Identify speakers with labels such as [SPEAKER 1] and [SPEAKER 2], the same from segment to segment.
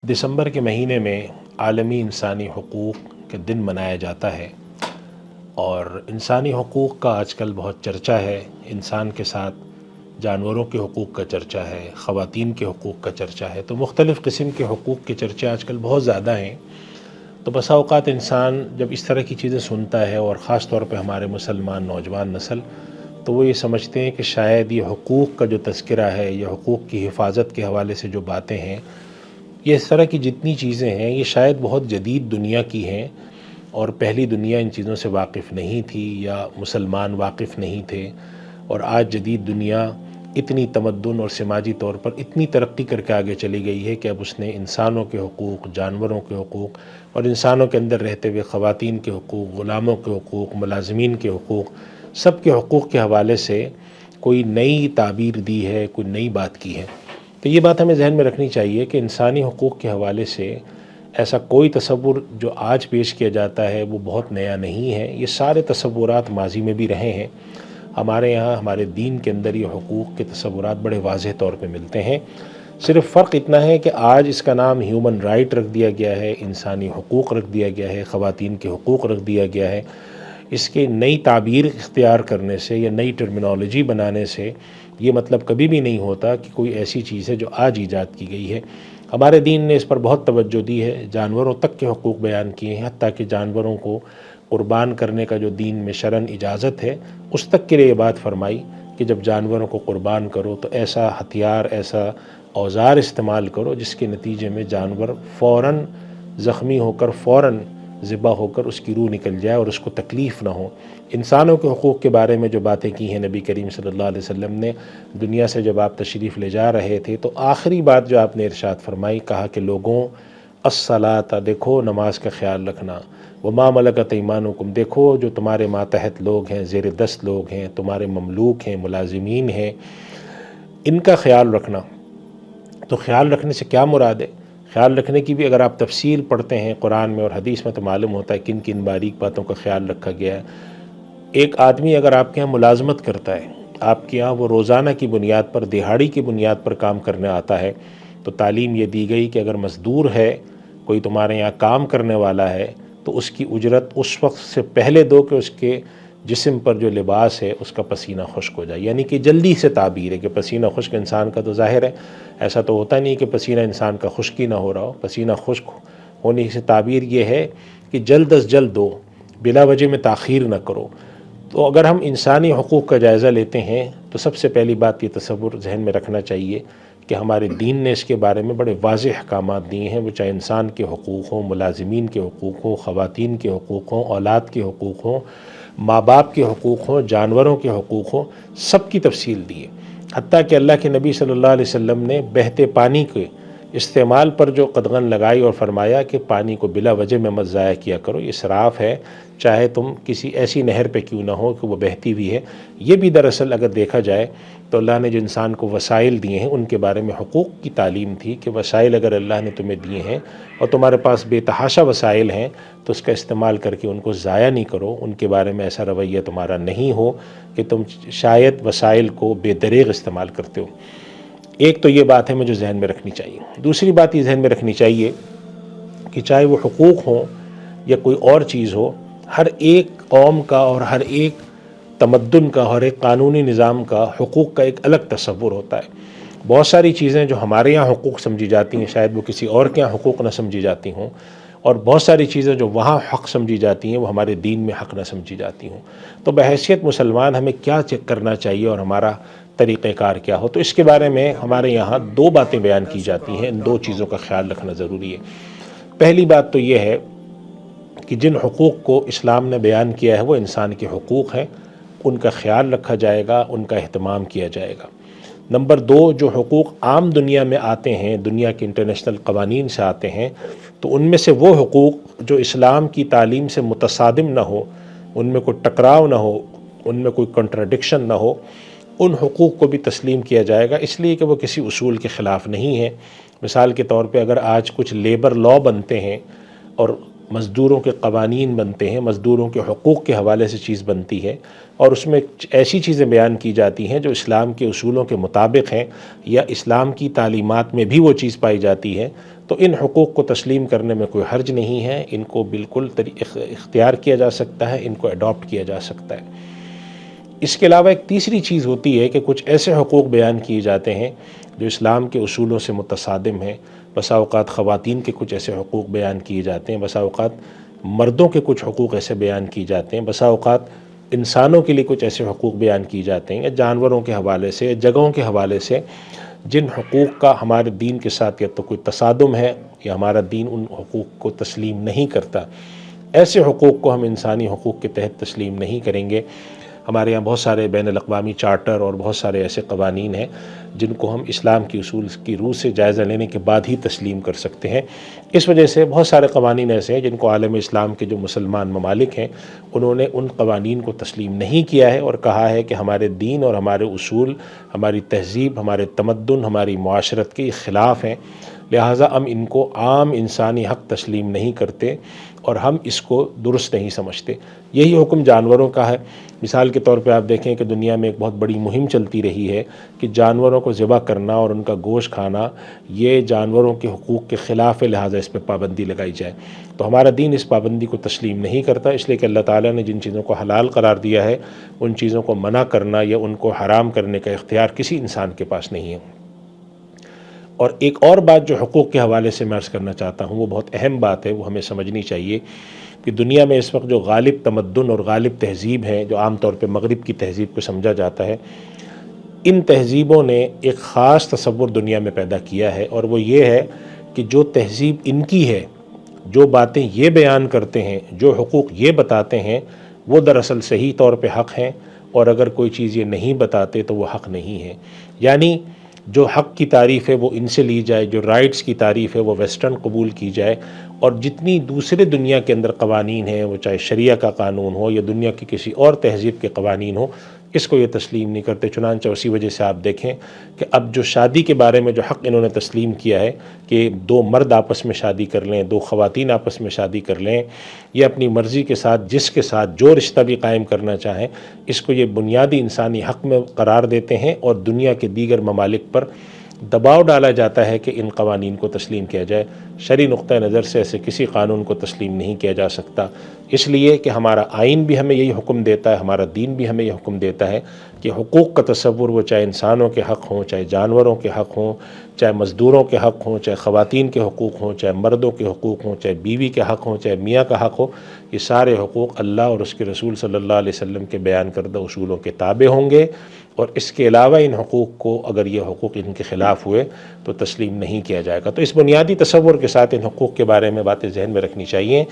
[SPEAKER 1] دسمبر کے مہینے میں عالمی انسانی حقوق کے دن منایا جاتا ہے، اور انسانی حقوق کا آج کل بہت چرچا ہے۔ انسان کے ساتھ جانوروں کے حقوق کا چرچا ہے، خواتین کے حقوق کا چرچا ہے، تو مختلف قسم کے حقوق کے چرچے آج کل بہت زیادہ ہیں۔ تو بسا اوقات انسان جب اس طرح کی چیزیں سنتا ہے، اور خاص طور پہ ہمارے مسلمان نوجوان نسل، تو وہ یہ سمجھتے ہیں کہ شاید یہ حقوق کا جو تذکرہ ہے، یہ حقوق کی حفاظت کے حوالے سے جو باتیں ہیں، یہ اس طرح کی جتنی چیزیں ہیں، یہ شاید بہت جدید دنیا کی ہیں، اور پہلی دنیا ان چیزوں سے واقف نہیں تھی، یا مسلمان واقف نہیں تھے۔ اور آج جدید دنیا اتنی تمدن اور سماجی طور پر اتنی ترقی کر کے آگے چلی گئی ہے کہ اب اس نے انسانوں کے حقوق، جانوروں کے حقوق، اور انسانوں کے اندر رہتے ہوئے خواتین کے حقوق، غلاموں کے حقوق، ملازمین کے حقوق، سب کے حقوق کے حوالے سے کوئی نئی تعبیر دی ہے، کوئی نئی بات کی ہے۔ تو یہ بات ہمیں ذہن میں رکھنی چاہیے کہ انسانی حقوق کے حوالے سے ایسا کوئی تصور جو آج پیش کیا جاتا ہے وہ بہت نیا نہیں ہے۔ یہ سارے تصورات ماضی میں بھی رہے ہیں۔ ہمارے یہاں ہمارے دین کے اندر یہ حقوق کے تصورات بڑے واضح طور پہ ملتے ہیں۔ صرف فرق اتنا ہے کہ آج اس کا نام ہیومن رائٹ رکھ دیا گیا ہے، انسانی حقوق رکھ دیا گیا ہے، خواتین کے حقوق رکھ دیا گیا ہے۔ اس کے نئی تعبیر اختیار کرنے سے یا نئی ٹرمینالوجی بنانے سے یہ مطلب کبھی بھی نہیں ہوتا کہ کوئی ایسی چیز ہے جو آج ایجاد کی گئی ہے۔ ہمارے دین نے اس پر بہت توجہ دی ہے، جانوروں تک کے حقوق بیان کیے ہیں، حتیٰ کہ جانوروں کو قربان کرنے کا جو دین میں شرعاً اجازت ہے، اس تک کے لیے یہ بات فرمائی کہ جب جانوروں کو قربان کرو تو ایسا ہتھیار، ایسا اوزار استعمال کرو جس کے نتیجے میں جانور فوراً زخمی ہو کر، فوراً ذبح ہو کر اس کی روح نکل جائے اور اس کو تکلیف نہ ہو۔ انسانوں کے حقوق کے بارے میں جو باتیں کی ہیں نبی کریم صلی اللہ علیہ وسلم نے، دنیا سے جب آپ تشریف لے جا رہے تھے تو آخری بات جو آپ نے ارشاد فرمائی، کہا کہ لوگوں الصلاۃ، دیکھو نماز کا خیال رکھنا، وما ملکت ایمانکم، دیکھو جو تمہارے ماتحت لوگ ہیں، زیر دست لوگ ہیں، تمہارے مملوک ہیں، ملازمین ہیں، ان کا خیال رکھنا۔ تو خیال رکھنے سے کیا مراد ہے؟ خیال رکھنے کی بھی اگر آپ تفصیل پڑھتے ہیں قرآن میں اور حدیث میں تو معلوم ہوتا ہے کن کن باریک باتوں کا خیال رکھا گیا ہے۔ ایک آدمی اگر آپ کے یہاں ملازمت کرتا ہے، آپ کے یہاں وہ روزانہ کی بنیاد پر، دہاڑی کی بنیاد پر کام کرنے آتا ہے، تو تعلیم یہ دی گئی کہ اگر مزدور ہے، کوئی تمہارے یہاں کام کرنے والا ہے، تو اس کی اجرت اس وقت سے پہلے دو کہ اس کے جسم پر جو لباس ہے اس کا پسینہ خشک ہو جائے۔ یعنی کہ جلدی سے تعبیر ہے کہ پسینہ خشک انسان کا تو ظاہر ہے، ایسا تو ہوتا نہیں کہ پسینہ انسان کا خشک ہی نہ ہو رہا ہو۔ پسینہ خشک ہونے سے تعبیر یہ ہے کہ جلد از جلد دو، بلا وجہ میں تاخیر نہ کرو۔ تو اگر ہم انسانی حقوق کا جائزہ لیتے ہیں تو سب سے پہلی بات یہ تصور ذہن میں رکھنا چاہیے کہ ہمارے دین نے اس کے بارے میں بڑے واضح احکامات دیے ہیں، وہ چاہے انسان کے حقوق ہوں، ملازمین کے حقوق ہوں، خواتین کے حقوق ہوں، اولاد کے حقوق ہوں، ماں باپ کے حقوق ہوں، جانوروں کے حقوق ہوں، سب کی تفصیل دی ہے۔ حتیٰ کہ اللہ کے نبی صلی اللہ علیہ وسلم نے بہتے پانی کے استعمال پر جو قدغن لگائی اور فرمایا کہ پانی کو بلا وجہ میں مت ضائع کیا کرو، یہ اسراف ہے، چاہے تم کسی ایسی نہر پہ کیوں نہ ہو کہ وہ بہتی ہوئی ہے۔ یہ بھی دراصل اگر دیکھا جائے تو اللہ نے جو انسان کو وسائل دیے ہیں ان کے بارے میں حقوق کی تعلیم تھی کہ وسائل اگر اللہ نے تمہیں دیے ہیں اور تمہارے پاس بے تحاشا وسائل ہیں تو اس کا استعمال کر کے ان کو ضائع نہیں کرو۔ ان کے بارے میں ایسا رویہ تمہارا نہیں ہو کہ تم شاید وسائل کو بے دریغ استعمال کرتے ہو۔ ایک تو یہ بات ہے مجھے ذہن میں رکھنی چاہیے۔ دوسری بات یہ ذہن میں رکھنی چاہیے کہ چاہے وہ حقوق ہوں یا کوئی اور چیز ہو، ہر ایک قوم کا اور ہر ایک تمدن کا، ہر ایک قانونی نظام کا حقوق کا ایک الگ تصور ہوتا ہے۔ بہت ساری چیزیں جو ہمارے یہاں حقوق سمجھی جاتی ہیں شاید وہ کسی اور کے یہاں حقوق نہ سمجھی جاتی ہوں، اور بہت ساری چیزیں جو وہاں حق سمجھی جاتی ہیں وہ ہمارے دین میں حق نہ سمجھی جاتی ہوں۔ تو بحیثیت مسلمان ہمیں کیا چیک کرنا چاہیے اور ہمارا طریقہ کار کیا ہو؟ تو اس کے بارے میں ہمارے یہاں دو باتیں بیان کی جاتی ہیں، ان دو چیزوں کا خیال رکھنا ضروری ہے۔ پہلی بات تو یہ ہے کہ جن حقوق کو اسلام نے بیان کیا ہے وہ انسان کے حقوق ہیں، ان کا خیال رکھا جائے گا، ان کا اہتمام کیا جائے گا۔ نمبر دو، جو حقوق عام دنیا میں آتے ہیں، دنیا کے انٹرنیشنل قوانین سے آتے ہیں، تو ان میں سے وہ حقوق جو اسلام کی تعلیم سے متصادم نہ ہو، ان میں کوئی ٹکراؤ نہ ہو، ان میں کوئی کنٹراڈکشن نہ ہو، ان حقوق کو بھی تسلیم کیا جائے گا، اس لیے کہ وہ کسی اصول کے خلاف نہیں ہے۔ مثال کے طور پہ اگر آج کچھ لیبر لا بنتے ہیں اور مزدوروں کے قوانین بنتے ہیں، مزدوروں کے حقوق کے حوالے سے چیز بنتی ہے، اور اس میں ایسی چیزیں بیان کی جاتی ہیں جو اسلام کے اصولوں کے مطابق ہیں یا اسلام کی تعلیمات میں بھی وہ چیز پائی جاتی ہے، تو ان حقوق کو تسلیم کرنے میں کوئی حرج نہیں ہے، ان کو بالکل اختیار کیا جا سکتا ہے، ان کو اڈاپٹ کیا جا سکتا ہے۔ اس کے علاوہ ایک تیسری چیز ہوتی ہے کہ کچھ ایسے حقوق بیان کیے جاتے ہیں جو اسلام کے اصولوں سے متصادم ہیں۔ بسا اوقات خواتین کے کچھ ایسے حقوق بیان کیے جاتے ہیں، بسا اوقات مردوں کے کچھ حقوق ایسے بیان کیے جاتے ہیں، بسا اوقات انسانوں کے لیے کچھ ایسے حقوق بیان کیے جاتے ہیں، یا جانوروں کے حوالے سے، جگہوں کے حوالے سے، جن حقوق کا ہمارے دین کے ساتھ یا تو کوئی تصادم ہے یا ہمارا دین ان حقوق کو تسلیم نہیں کرتا۔ ایسے حقوق کو ہم انسانی حقوق کے تحت تسلیم نہیں کریں گے۔ ہمارے یہاں بہت سارے بین الاقوامی چارٹر اور بہت سارے ایسے قوانین ہیں جن کو ہم اسلام کی اصول کی روح سے جائزہ لینے کے بعد ہی تسلیم کر سکتے ہیں۔ اس وجہ سے بہت سارے قوانین ایسے ہیں جن کو عالم اسلام کے جو مسلمان ممالک ہیں انہوں نے ان قوانین کو تسلیم نہیں کیا ہے اور کہا ہے کہ ہمارے دین اور ہمارے اصول، ہماری تہذیب، ہمارے تمدن، ہماری معاشرت کے خلاف ہیں، لہٰذا ہم ان کو عام انسانی حق تسلیم نہیں کرتے اور ہم اس کو درست نہیں سمجھتے۔ یہی حکم جانوروں کا ہے۔ مثال کے طور پہ آپ دیکھیں کہ دنیا میں ایک بہت بڑی مہم چلتی رہی ہے کہ جانوروں کو ذبح کرنا اور ان کا گوشت کھانا یہ جانوروں کے حقوق کے خلاف ہے، لہٰذا اس پہ پابندی لگائی جائے۔ تو ہمارا دین اس پابندی کو تسلیم نہیں کرتا، اس لیے کہ اللہ تعالیٰ نے جن چیزوں کو حلال قرار دیا ہے ان چیزوں کو منع کرنا یا ان کو حرام کرنے کا اختیار کسی انسان کے پاس نہیں ہے۔ اور ایک اور بات جو حقوق کے حوالے سے میں عرض کرنا چاہتا ہوں، وہ بہت اہم بات ہے، وہ ہمیں سمجھنی چاہیے کہ دنیا میں اس وقت جو غالب تمدن اور غالب تہذیب ہے، جو عام طور پہ مغرب کی تہذیب کو سمجھا جاتا ہے، ان تہذیبوں نے ایک خاص تصور دنیا میں پیدا کیا ہے، اور وہ یہ ہے کہ جو تہذیب ان کی ہے، جو باتیں یہ بیان کرتے ہیں، جو حقوق یہ بتاتے ہیں، وہ دراصل صحیح طور پہ حق ہیں، اور اگر کوئی چیز یہ نہیں بتاتے تو وہ حق نہیں ہے۔ یعنی جو حق کی تعریف ہے وہ ان سے لی جائے، جو رائٹس کی تعریف ہے وہ ویسٹرن قبول کی جائے، اور جتنی دوسرے دنیا کے اندر قوانین ہیں، وہ چاہے شریعہ کا قانون ہو یا دنیا کی کسی اور تہذیب کے قوانین ہو، اس کو یہ تسلیم نہیں کرتے۔ چنانچہ اسی وجہ سے آپ دیکھیں کہ اب جو شادی کے بارے میں جو حق انہوں نے تسلیم کیا ہے کہ دو مرد آپس میں شادی کر لیں، دو خواتین آپس میں شادی کر لیں، یہ اپنی مرضی کے ساتھ جس کے ساتھ جو رشتہ بھی قائم کرنا چاہیں، اس کو یہ بنیادی انسانی حق میں قرار دیتے ہیں، اور دنیا کے دیگر ممالک پر دباؤ ڈالا جاتا ہے کہ ان قوانین کو تسلیم کیا جائے۔ شرعی نقطہ نظر سے ایسے کسی قانون کو تسلیم نہیں کیا جا سکتا، اس لیے کہ ہمارا آئین بھی ہمیں یہی حکم دیتا ہے، ہمارا دین بھی ہمیں یہ حکم دیتا ہے کہ حقوق کا تصور، وہ چاہے انسانوں کے حق ہوں، چاہے جانوروں کے حق ہوں، چاہے مزدوروں کے حق ہوں، چاہے خواتین کے حقوق ہوں، چاہے مردوں کے حقوق ہوں، چاہے بیوی کے حق ہوں، چاہے میاں کا حق ہو، یہ سارے حقوق اللہ اور اس کے رسول صلی اللہ علیہ وسلم کے بیان کردہ اصولوں کے تابع ہوں گے، اور اس کے علاوہ ان حقوق کو اگر یہ حقوق ان کے خلاف ہوئے تو تسلیم نہیں کیا جائے گا۔ تو اس بنیادی تصور کے ساتھ ان حقوق کے بارے میں باتیں ذہن میں رکھنی چاہیے،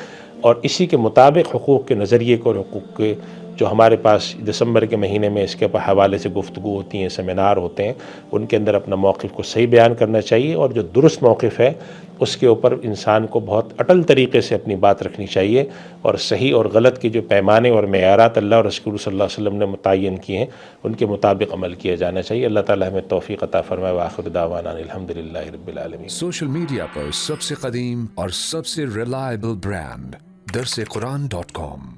[SPEAKER 1] اور اسی کے مطابق حقوق کے نظریے کو اور حقوق کے جو ہمارے پاس دسمبر کے مہینے میں اس کے حوالے سے گفتگو ہوتی ہیں، سیمینار ہوتے ہیں، ان کے اندر اپنا موقف کو صحیح بیان کرنا چاہیے، اور جو درست موقف ہے اس کے اوپر انسان کو بہت اٹل طریقے سے اپنی بات رکھنی چاہیے، اور صحیح اور غلط کے جو پیمانے اور معیارات اللہ اور رسول صلی اللہ علیہ وسلم نے متعین کیے ہیں ان کے مطابق عمل کیا جانا چاہیے۔ اللہ تعالیٰ ہمیں توفیق عطا فرمائے۔ وآخر دعوانا الحمدللہ رب العالمین۔
[SPEAKER 2] سوشل میڈیا پر سب سے قدیم اور سب سے ریلائبل برانڈ درسقرآن.com